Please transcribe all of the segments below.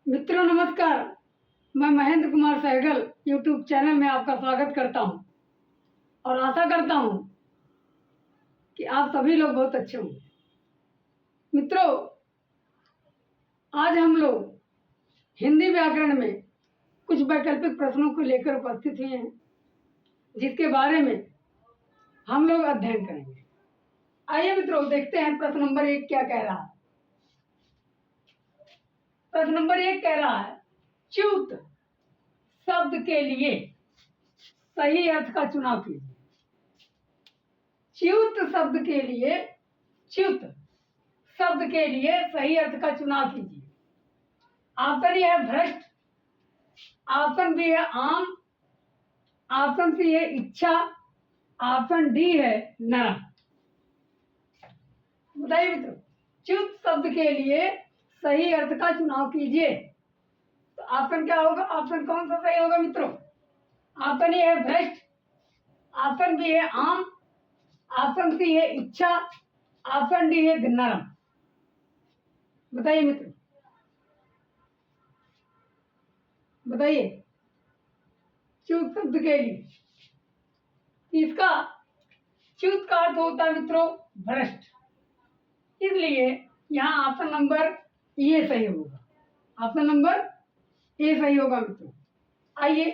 मित्रों नमस्कार। मैं महेंद्र कुमार सहगल यूट्यूब चैनल में आपका स्वागत करता हूं और आशा करता हूं कि आप सभी लोग बहुत अच्छे होंगे। मित्रों, आज हम लोग हिंदी व्याकरण में कुछ वैकल्पिक प्रश्नों को लेकर उपस्थित हुए हैं, जिसके बारे में हम लोग अध्ययन करेंगे। आइए मित्रों, देखते हैं प्रश्न नंबर 1 क्या कह रहा है। प्रश्न नंबर 1 कह रहा है, च्युत शब्द के लिए सही अर्थ का चुनाव कीजिए। च्युत शब्द के लिए सही अर्थ का चुनाव कीजिए। ऑप्शन ए है भ्रष्ट, ऑप्शन बी है आम, ऑप्शन सी है इच्छा, ऑप्शन डी है नरम। बताइए मित्रों, च्युत शब्द के लिए सही अर्थ का चुनाव कीजिए। तो ऑप्शन क्या होगा? ऑप्शन कौन सा सही होगा मित्रों? ऑप्शन ए है भ्रष्ट, ऑप्शन बी है आम, ऑप्शन सी है इच्छा, ऑप्शन डी है नरम। बताइए मित्रों, बताइए। च्युत शब्द के लिए इसका च्युत का अर्थ होता है मित्रों भ्रष्ट, इसलिए यहाँ ऑप्शन नंबर ए सही होगा। ऑप्शन नंबर ए सही होगा मित्रों। आइए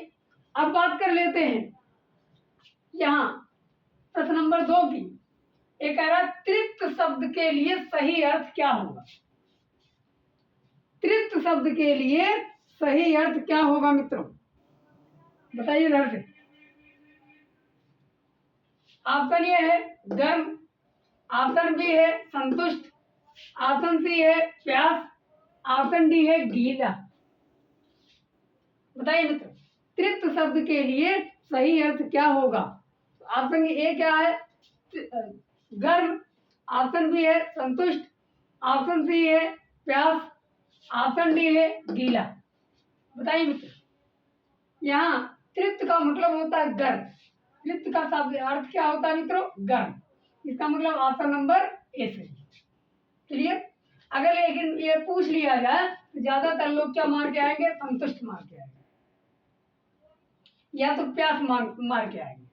अब बात कर लेते हैं यहाँ प्रश्न नंबर 2 की। एक कह रहा है, तृप्त शब्द के लिए सही अर्थ क्या होगा? तृप्त शब्द के लिए सही अर्थ क्या होगा मित्रों? बताइए इधर से। ऑप्शन ए है गर्म, ऑप्शन बी है संतुष्ट, ऑप्शन सी है प्यास, ऑप्शन डी है गीला। बताइए मित्रों, तृप्त शब्द के लिए सही अर्थ क्या होगा? ऑप्शन ए क्या है? गर्म, ऑप्शन बी है संतुष्ट, ऑप्शन सी है प्यास, ऑप्शन डी है गीला। बताइए मित्रों, यहाँ तृप्त का मतलब होता है गर्म। तृप्त का शब्द अर्थ क्या होता है मित्रों? गर्म। इसका मतलब ऑप्शन नंबर ए सही। क्लियर? अगर लेकिन ये पूछ लिया जाए तो ज्यादातर लोग क्या मार के आएंगे? संतुष्ट मार के आएंगे, या तो प्यास मार के आएंगे,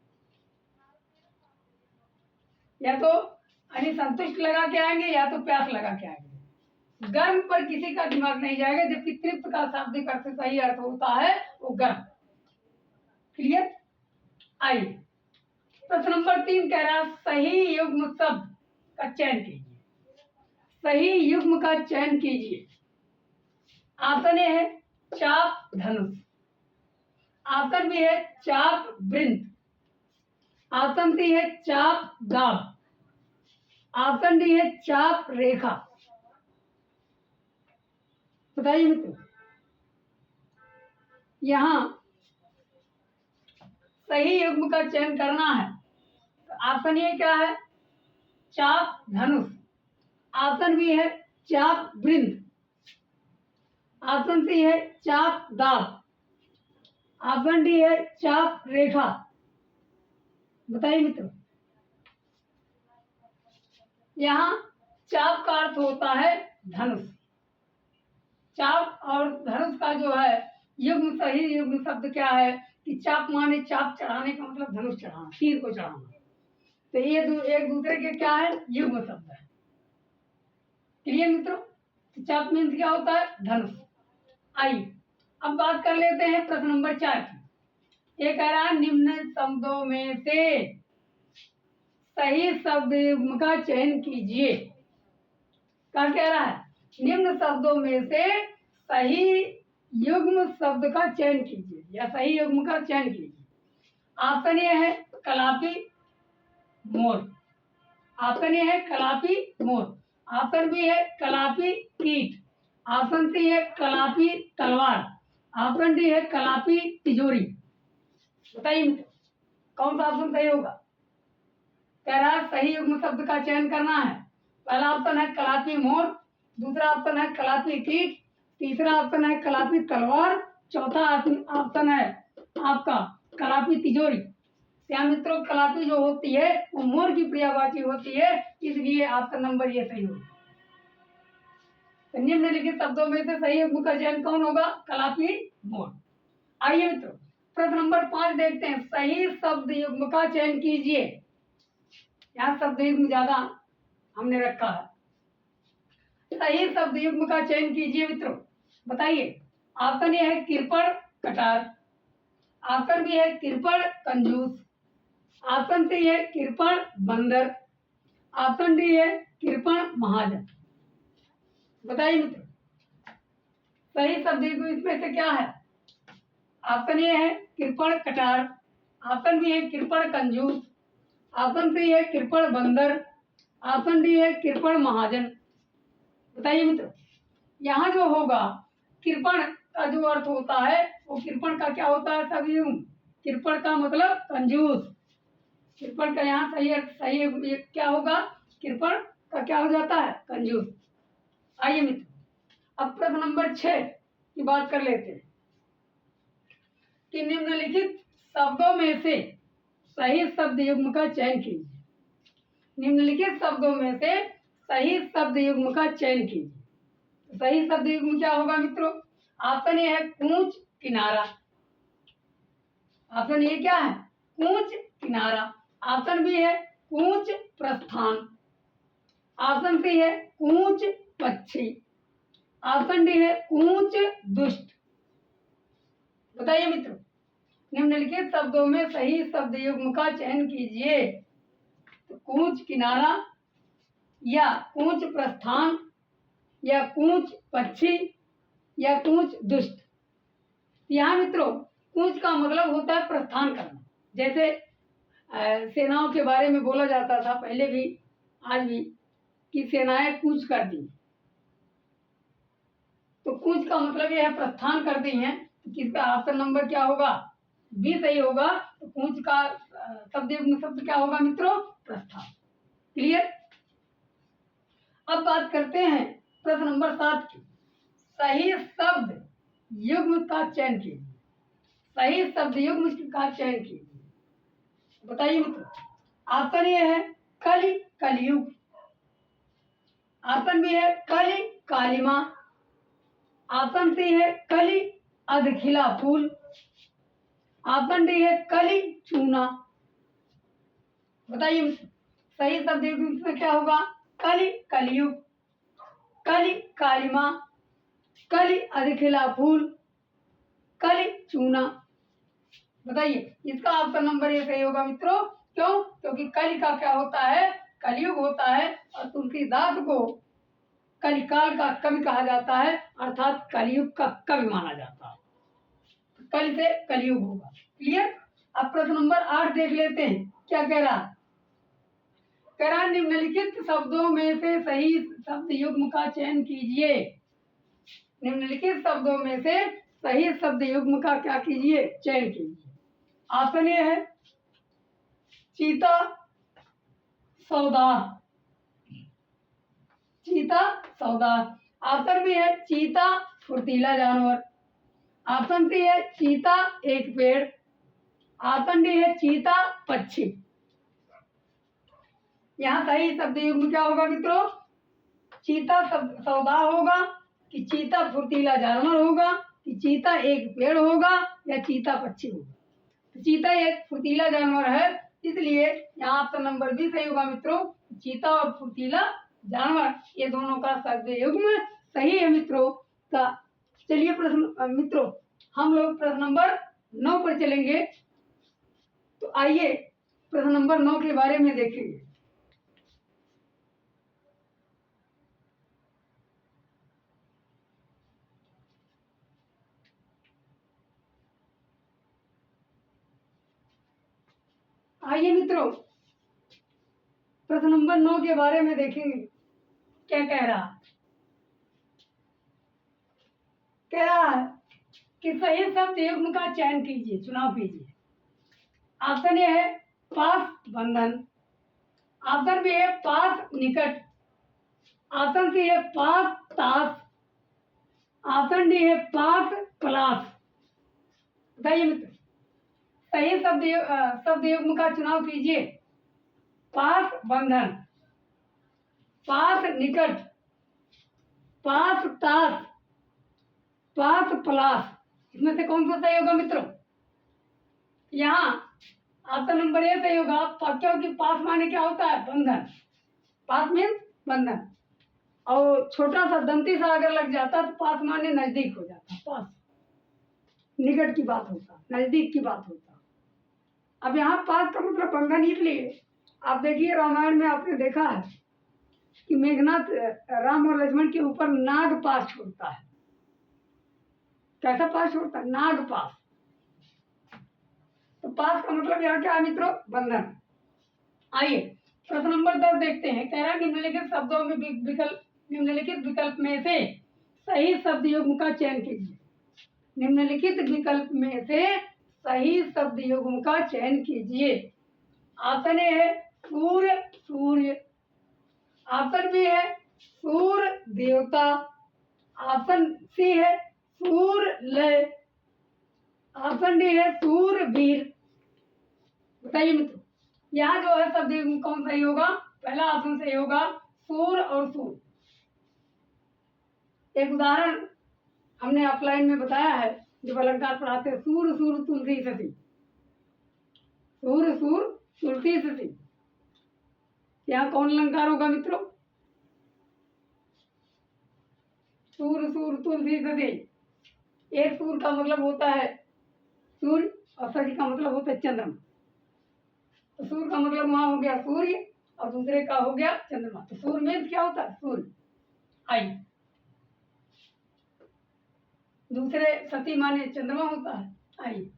या तो यानी संतुष्ट लगा के आएंगे या तो प्यास लगा के आएंगे। गर्म पर किसी का दिमाग नहीं जाएगा, जबकि तृप्त का शाब्दिक अर्थ सही अर्थ होता है वो गर्म। क्लियर? आइए प्रश्न नंबर 3 कह रहा है, सही युग्म शब्द का चयन कीजिए। सही युग्म का चयन कीजिए। ऑप्शन ए है चाप धनुष, ऑप्शन बी है चाप वृंत, ऑप्शन सी है चाप दाब, ऑप्शन डी है चाप रेखा। बताइए मित्रों, यहाँ सही युग्म का चयन करना है। तो ऑप्शन ए क्या है? चाप धनुष, ऑप्शन बी है चाप वृंत, ऑप्शन सी है चाप दाब, ऑप्शन डी है चाप रेखा। बताइए मित्रों, यहाँ चाप का अर्थ होता है धनुष। चाप और धनुष का जो है युग्म, सही युग्म शब्द क्या है कि चाप माने चाप चढ़ाने का मतलब धनुष चढ़ाना, तीर को चढ़ाना। तो ये एक दूसरे के क्या है? युग्म शब्द है। क्लियर मित्रों? तो चाप मीन्स क्या होता है? धनुष। आइए अब बात कर लेते हैं प्रश्न नंबर 4 की। ये कह रहा है, निम्न शब्दों में से सही शब्द युग्म का चयन कीजिए। क्या कह रहा है? निम्न शब्दों में से सही युग्म शब्द का चयन कीजिए या सही युग्म का चयन कीजिए। ऑप्शन ए है कलापी मोर, ऑप्शन ए है कलापी मोर, ऑप्शन बी है कलापी कीट, ऑप्शन सी है कलापी तलवार, ऑप्शन डी है कलापी तिजोरी। बताइए कौन सा ऑप्शन सही होगा? कह रहा है सही युग्म शब्द का चयन करना है। पहला ऑप्शन है कलापी मोर, दूसरा ऑप्शन है कलापी कीट, तीसरा ऑप्शन है कलापी तलवार, चौथा ऑप्शन है आपका कलापी तिजोरी। क्या मित्रों, कलापी जो होती है वो मोर की पर्यायवाची होती है, इसलिए ऑप्शन नंबर ये सही होगा। तो निम्नलिखित शब्दों में से सही युग्म का चयन कौन होगा? कलापी मोड़। आइए मित्रों, प्रश्न नंबर 5 देखते हैं। सही शब्द युग्म का चयन कीजिए। यहाँ शब्द युग्म ज्यादा हमने रखा है। सही शब्द युग्म का चयन कीजिए मित्रों, बताइए। ऑप्शन ए है कृपण कटार, ऑप्शन बी है कृपण कंजूस, ऑप्शन सी है कृपण बंदर, ऑप्शन डी है कृपण महाजन। बताइए मित्रों, सही शब्द युग्म इसमें से क्या है? ऑप्शन ए है कृपण कटार, ऑप्शन बी है कृपण कंजूस, ऑप्शन सी है कृपण बंदर, ऑप्शन डी है कृपण महाजन। बताइए मित्रों, यहाँ जो होगा कृपण का जो अर्थ होता है वो कृपण का क्या होता है? सभी कृपण का मतलब कंजूस। कृपण का यहाँ सही अर्थ सही क्या होगा? कृपण का क्या हो जाता है? कंजूस। आइए मित्र, अब प्रश्न नंबर 6 की बात कर लेते हैं कि निम्नलिखित शब्दों में से सही शब्द युग्म का चयन कीजिए। निम्नलिखित शब्दों में से सही शब्द युग्म का चयन कीजिए। सही शब्द युग्म क्या होगा मित्रों? ऑप्शन ए है कूच किनारा, ऑप्शन ए क्या है? कूच किनारा, ऑप्शन बी है कूच प्रस्थान, ऑप्शन सी है कूच पक्षी, ऑप्शन डी है कूच दुष्ट। बताइए मित्रों, निम्नलिखित शब्दों में सही शब्द युग्म का चयन कीजिए। तो कूच किनारा या कूच प्रस्थान या कूच पक्षी या कूच दुष्ट। यहाँ मित्रों कूच का मतलब होता है प्रस्थान करना। जैसे सेनाओं के बारे में बोला जाता था पहले भी आज भी कि सेनाएं कूच कर दी। तो कूच का मतलब यह है प्रस्थान कर दी हैं। तो किसका ऑप्शन नंबर क्या होगा? बी सही होगा। तो कूच का शब्द युग्म शब्द क्या होगा मित्रों? प्रस्थान। क्लियर? अब बात करते हैं प्रश्न नंबर 7 की। सही शब्द युग्म का चयन कीजिए। सही शब्द युग्म का चयन कीजिए। बताइए मित्रों, ऑप्शन ए है कलि कलयुग, ऑप्शन बी है कलि कालिमा, ऑप्शन सी है कलि अधखिला फूल, ऑप्शन डी है कलि चूना। बताइए मित्रों, सही शब्द युग्म में क्या होगा? कलि कलयुग, कलि कालिमा, कलि अधखिला फूल, कलि चूना। बताइए, इसका ऑप्शन नंबर ए सही होगा मित्रों। क्यों? क्योंकि कलि का क्या होता है? कलयुग होता है और तुलसीदास को कलिकाल का कवि कहा जाता है, अर्थात कलयुग का कवि माना जाता है। कल से कलयुग होगा। क्लियर? अब प्रश्न नंबर 8 देख लेते हैं क्या कह रहा है। कह रहा निम्नलिखित शब्दों में से सही शब्द युग्म का चयन कीजिए। निम्नलिखित शब्दों में से सही शब्द युग्म का क्या कीजिए? चयन कीजिए। ऑप्शन ए है चीता सौदा, चीता सौदा, ऑप्शन बी है चीता फुर्तीला जानवर, ऑप्शन सी है चीता एक पेड़, ऑप्शन डी है चीता पक्षी। यहाँ सही शब्द युग्म क्या होगा मित्रों? चीता सौदा होगा कि चीता फुर्तीला जानवर होगा कि चीता एक पेड़ होगा या चीता पक्षी होगा। तो चीता एक फुर्तीला जानवर है, इसलिए यहाँ ऑप्शन नंबर बी सही होगा मित्रों। चीता और फुर्तीला जानवर ये दोनों का शब्द युग्म सही है मित्रों का। चलिए प्रश्न मित्रों हम लोग प्रश्न नंबर 9 पर चलेंगे। तो आइए प्रश्न नंबर 9 के बारे में देखेंगे। आइए मित्रों प्रश्न नंबर 9 के बारे में देखेंगे क्या कह रहा है। कह रहा है कि सही शब्द युग्म का चयन कीजिए, चुनाव कीजिए। ऑप्शन ए है पास बंधन, ऑप्शन बी है पास निकट, ऑप्शन सी है पास ताश, ऑप्शन डी है पास क्लास। बताइए मित्र, सही शब्द युग्म का चुनाव कीजिए। पास बंधन, पास निकट, पास तास, पास प्लास, इसमें से कौन सा सही होगा मित्रों? यहाँ ऑप्शन नंबर ए सही होगा, क्योंकि पास माने क्या होता है? बंधन। पास मीन्स बंधन, और छोटा सा दंती सा अगर लग जाता तो पास माने नजदीक हो जाता, पास निकट की बात होता, नजदीक की बात होता। अब यहाँ पास का मतलब बंधन, इसलिए आप देखिए रामायण में आपने देखा है कि मेघनाथ राम और लक्ष्मण के ऊपर नाग पास छोड़ता है। कैसा पास छोड़ता है? नाग पास। तो पास का मतलब यहाँ क्या है मित्रों? बंधन। आइए प्रश्न नंबर 10 देखते हैं। कह रहा है निम्नलिखित शब्दों में निम्नलिखित विकल्प में से सही शब्द युग्म का चयन कीजिए। निम्नलिखित विकल्प में से सही शब्द युग्म का चयन कीजिए। ऑप्शन ए है सूर्य, सूर्य। ऑप्शन बी है सूर्य देवता। ऑप्शन सी है सूर्य लय। ऑप्शन डी है सूर्य वीर। बताइए मित्रों, यहाँ जो है शब्द युग्म कौन सही होगा? पहला ऑप्शन सही होगा सूर्य और सूर्य। एक उदाहरण हमने ऑफलाइन में बताया है, जब अलंकार पढ़ाते हैं, सूर्य सूर्य तुलसी सती, सूर्य सूर्य तुलसी सती। यहाँ कौन अलंकार होगा मित्रों? सूर्य सूर्य तुलसी सती। एक सूर्य का मतलब होता है सूर्य और सती का मतलब होता है चंद्रमा। तो सूर्य का मतलब वहां हो गया सूर्य और दूसरे का हो गया चंद्रमा। तो सूर्य में क्या होता है? सूर्य। आइए दूसरे सती माने चंद्रमा होता है। आइए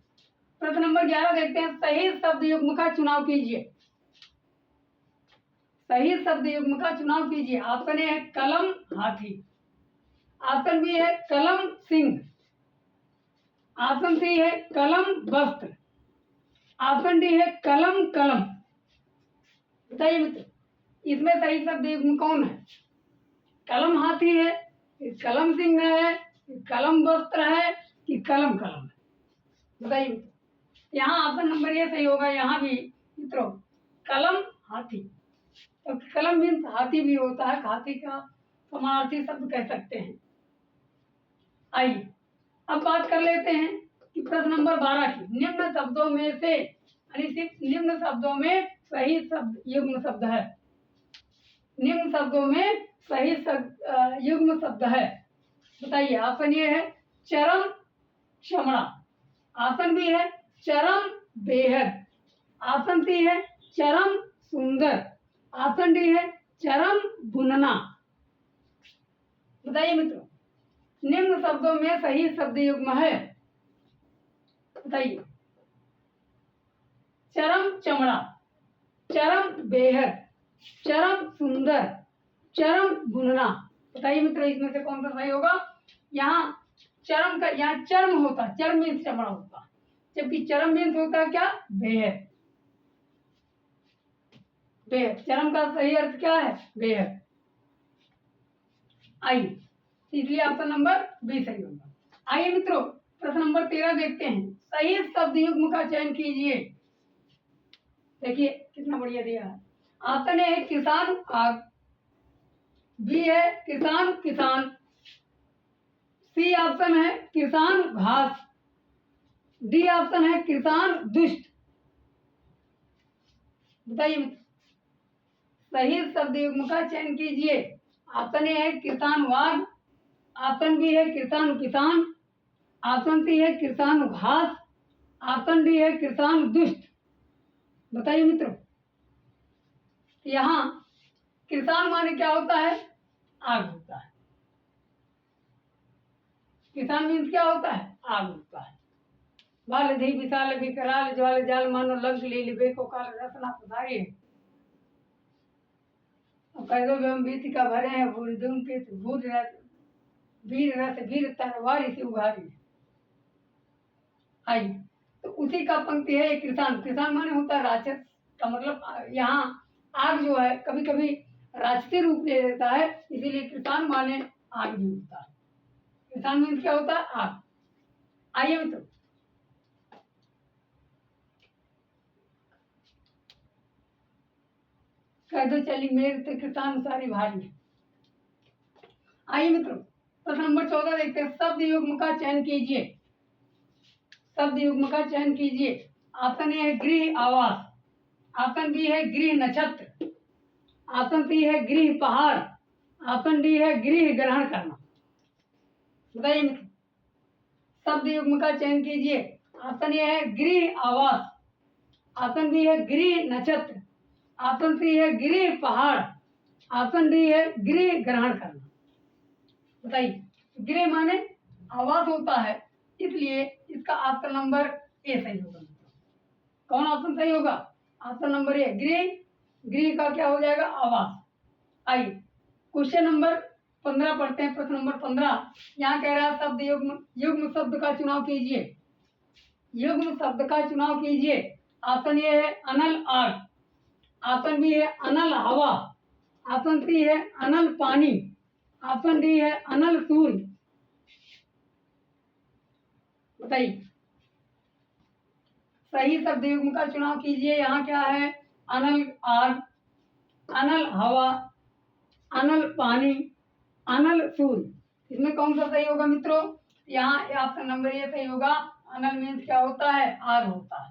प्रश्न नंबर 11 देखते हैं। सही शब्द युग्म का चुनाव कीजिए। सही शब्द युग्म का चुनाव कीजिए। ऑप्शन ए है कलम हाथी। ऑप्शन बी है कलम सिंह। ऑप्शन सी है कलम वस्त्र। ऑप्शन डी है कलम कलम। बताइए मित्र, इसमें सही शब्द युग्म कौन है? कलम हाथी है, कलम सिंह है, कलम वस्त्र है कि कलम कलम है? बताइए मित्र। यहाँ ऑप्शन नंबर ए सही होगा। यहाँ भी मित्रों कलम हाथी, तो कलम मीन्स हाथी भी होता है, हाथी का समानार्थी शब्द कह सकते हैं। आइए अब बात कर लेते हैं कि प्रश्न नंबर 12 की। निम्न शब्दों में से, यानी सिर्फ निम्न शब्दों में सही शब्द युग्म शब्द है। निम्न शब्दों में सही शब्द युग्म शब्द है। बताइए। ऑप्शन ए है चरम चमड़ा। ऑप्शन बी है चरम बेहद। ऑप्शन सी है चरम सुंदर। ऑप्शन डी है चरम बुनना। बताइए मित्रों, निम्न शब्दों में सही शब्द युग्म है। बताइए। चरम चमड़ा, चरम बेहद, चरम सुंदर, चरम बुनना। बताइए मित्रों, इसमें से कौन सा सही होगा? यहाँ चरम का, यहाँ चर्म होता है, चर्म मीन्स चमड़ा होता है, जबकि चरम मीन्स होता है क्या? बेहद। बेहद, चरम का सही अर्थ क्या है? बेहद। आइए इसलिए ऑप्शन नंबर बी सही होगा। आइए मित्रों प्रश्न नंबर 13 देखते हैं। सही शब्द युग्म का चयन कीजिए। देखिए कितना बढ़िया दिया है। ऑप्शन ए है किसान आग। बी है किसान किसान। सी ऑप्शन है किसान घास। डी ऑप्शन है किसान दुष्ट। बताइए मित्र, सही शब्द युग्म का चयन कीजिए। ऑप्शन ए है किसान वाग। ऑप्शन बी है किसान किसान। ऑप्शन सी है किसान घास। ऑप्शन डी है किसान दुष्ट। बताइए मित्रों, यहाँ किसान माने क्या होता है? आग होता है। किसान मीन्स क्या होता है? आग होता है। बाल धी विशाल विकराल ज्वाल जाल मानो लंक लील बेको काल रसना पधारी। कैदो एवं बीत का भरे हैं भूल दुम के भूल रस वीर रस वीर तरवारी से उभारी। आई तो उसी का पंक्ति है किसान। किसान माने होता है राक्षस का मतलब। यहाँ आग जो है कभी कभी राजसी रूप ले लेता है, इसीलिए किसान माने आग भी होता है। किसान मीन्स क्या होता है? आग। आइए मित्रों, कह दो चली मेरे तो किसान सारी भारी। आइए मित्रों, प्रश्न नंबर 14 देखते हैं। शब्द युग्म का चयन कीजिए। शब्द युग्म का चयन कीजिए। ऑप्शन ए है गृह आवास, ऑप्शन बी है गृह नक्षत्र, ऑप्शन सी है गृह पहाड़, ऑप्शन डी है गृह ग्रहण करना। बताइए मित्रों, शब्द युग्म का चयन कीजिए। ऑप्शन ए है गृह आवास, ऑप्शन बी है गृह नक्षत्र, ऑप्शन सी है गृह पहाड़, ऑप्शन डी है गृह ग्रहण करना। बताइए, गृह माने आवास होता है, इसलिए इसका ऑप्शन नंबर ए सही होगा। कौन ऑप्शन सही होगा? ऑप्शन नंबर ए गृह। गृह का क्या हो जाएगा? आवास। आइए क्वेश्चन नंबर 15 पढ़ते हैं। प्रश्न नंबर 15 यहाँ कह रहा है शब्द युग्म युग्म शब्द का चुनाव कीजिए। युग्म शब्द का चुनाव कीजिए। ऑप्शन ए है अनल आग, ऑप्शन बी है अनल हवा, ऑप्शन सी है अनल पानी, ऑप्शन डी है अनल सूर्य। बताइए, सही शब्द युग्म का चुनाव कीजिए। यहाँ क्या है? अनल आग, अनल हवा, अनल पानी, अनल सूर्य। इसमें कौन सा सही होगा मित्रों? यहाँ ऑप्शन नंबर ए सही होगा। अनल मीन्स क्या होता है? आग होता है।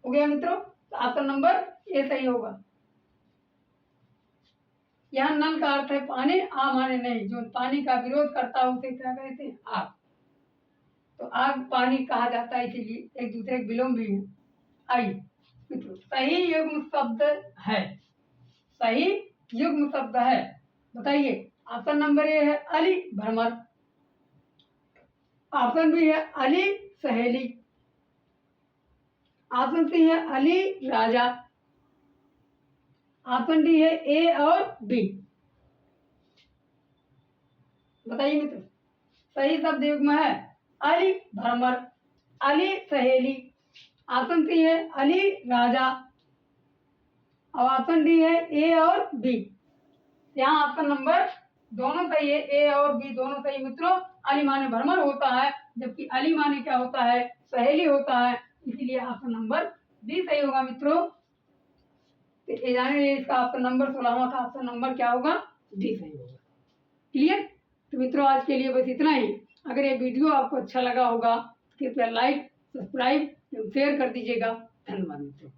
हो गया मित्रों, ऑप्शन नंबर ए सही होगा। यहाँ नल का अर्थ है पानी, आ माने नहीं। जो पानी का विरोध करता है उसे क्या कहते हैं? आग। तो आग पानी कहा जाता है, इसीलिए एक दूसरे के विलोम भी है। आइए मित्रों, सही युग्म शब्द है। सही युग्म शब्द है, बताइए। ऑप्शन नंबर ए है अली भ्रमर, ऑप्शन बी है अली सहेली, ऑप्शन सी है अली राजा, ऑप्शन डी है ए और बी। बताइए मित्रों, सही शब्द युग्म है अली भ्रमर, अली सहेली, ऑप्शन सी है अली राजा और ऑप्शन डी है ए और बी। यहाँ ऑप्शन नंबर दोनों सही है, ए और बी दोनों सही मित्रों। अली माने भ्रमर होता है, जबकि अली माने क्या होता है? सहेली होता है, इसीलिए ऑप्शन नंबर बी सही होगा मित्रों। तो जाने इसका ऑप्शन नंबर 16वां का ऑप्शन नंबर क्या होगा? डी सही होगा। क्लियर? तो मित्रों आज के लिए बस इतना ही। अगर ये वीडियो आपको अच्छा लगा होगा तो कृपया लाइक, सब्सक्राइब एवं शेयर कर दीजिएगा। धन्यवाद मित्रों।